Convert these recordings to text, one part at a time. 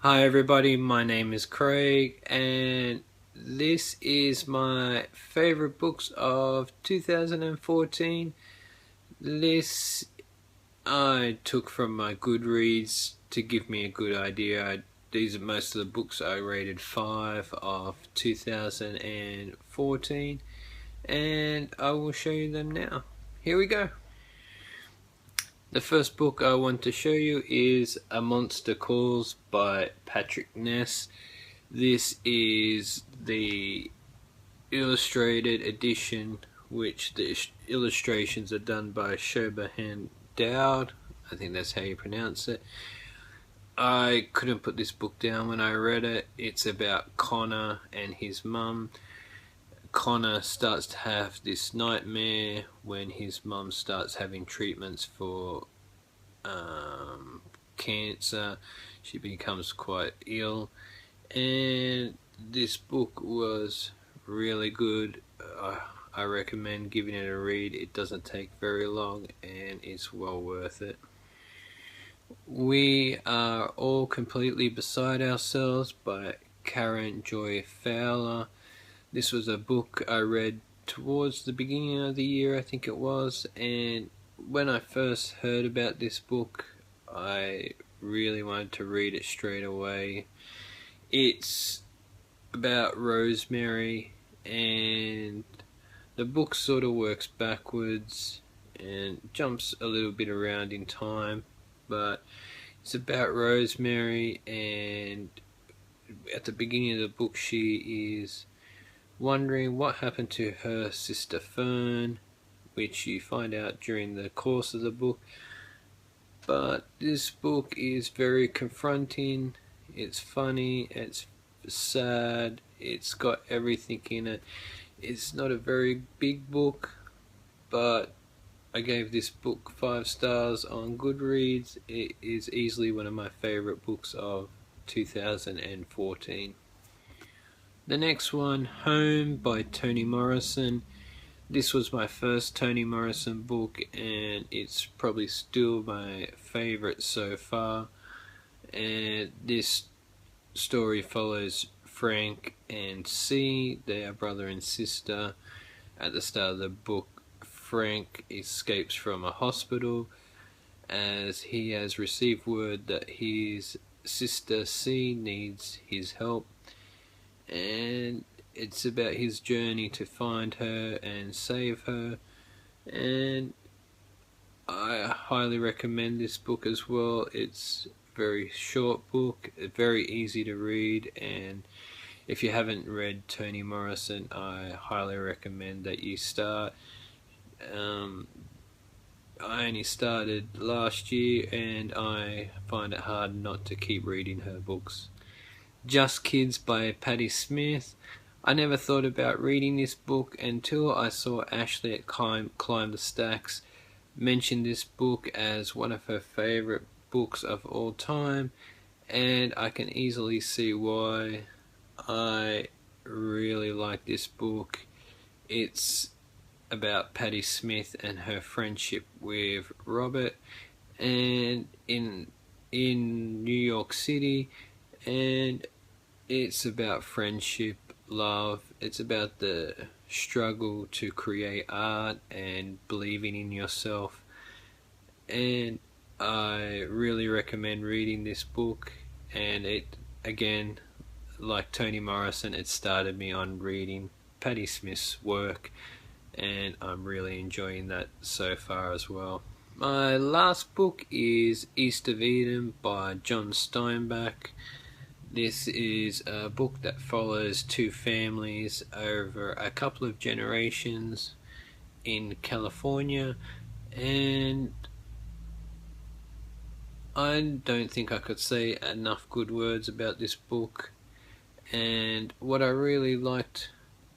Hi everybody, my name is Craig and this is my favorite books of 2014. This I took from my Goodreads to give me a good idea. These are most of the books I rated 5 of 2014 and I will show you them now. Here we go. The first book I want to show you is A Monster Calls by Patrick Ness. This is the illustrated edition, which the illustrations are done by Shobahan Dowd. I think that's how you pronounce it. I couldn't put this book down when I read it. It's about Connor and his mum. Connor starts to have this nightmare when his mum starts having treatments for cancer. She becomes quite ill, and this book was really good. I recommend giving it a read. It doesn't take very long and it's well worth it. We Are All Completely Beside Ourselves by Karen Joy Fowler. This was a book I read towards the beginning of the year, I think it was, and when I first heard about this book I really wanted to read it straight away. It's about Rosemary, and the book sort of works backwards and jumps a little bit around in time, but it's about Rosemary, and at the beginning of the book she is wondering what happened to her sister Fern, which you find out during the course of the book. But this book is very confronting. It's funny, it's sad, it's got everything in it. It's not a very big book, but I gave this book 5 stars on Goodreads. It is easily one of my favorite books of 2014. The next one, Home by Toni Morrison. This was my first Toni Morrison book and it's probably still my favorite so far. And this story follows Frank and C. They are brother and sister. At the start of the book, Frank escapes from a hospital as he has received word that his sister C needs his help, and it's about his journey to find her and save her. And I highly recommend this book as well. It's a very short book, very easy to read, and if you haven't read Toni Morrison, I highly recommend that you start. I only started last year and I find it hard not to keep reading her books. Just Kids by Patti Smith. I never thought about reading this book until I saw Ashley at Climb the Stacks mention this book as one of her favourite books of all time, and I can easily see why. I really like this book. It's about Patti Smith and her friendship with Robert, and in New York City, and it's about friendship, love. It's about the struggle to create art and believing in yourself, and I really recommend reading this book. And it, again, like Toni Morrison, it started me on reading Patti Smith's work, and I'm really enjoying that so far as well. My last book is East of Eden by John Steinbeck. This is a book that follows 2 families over a couple of generations in California, and I don't think I could say enough good words about this book. And what I really liked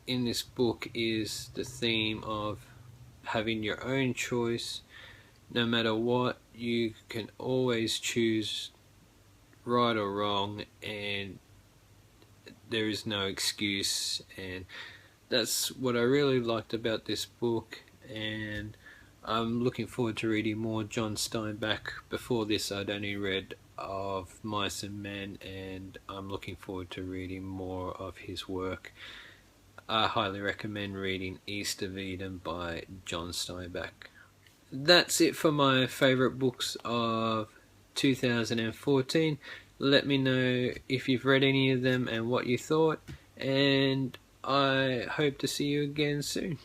in this book is the theme of having your own choice. No matter what, you can always choose right or wrong, and there is no excuse. And that's what I really liked about this book, and I'm looking forward to reading more John Steinbeck. Before this I'd only read of Mice and Men, and I'm looking forward to reading more of his work. I highly recommend reading East of Eden by John Steinbeck. That's it for my favourite books of 2014. Let me know if you've read any of them and what you thought, and I hope to see you again soon.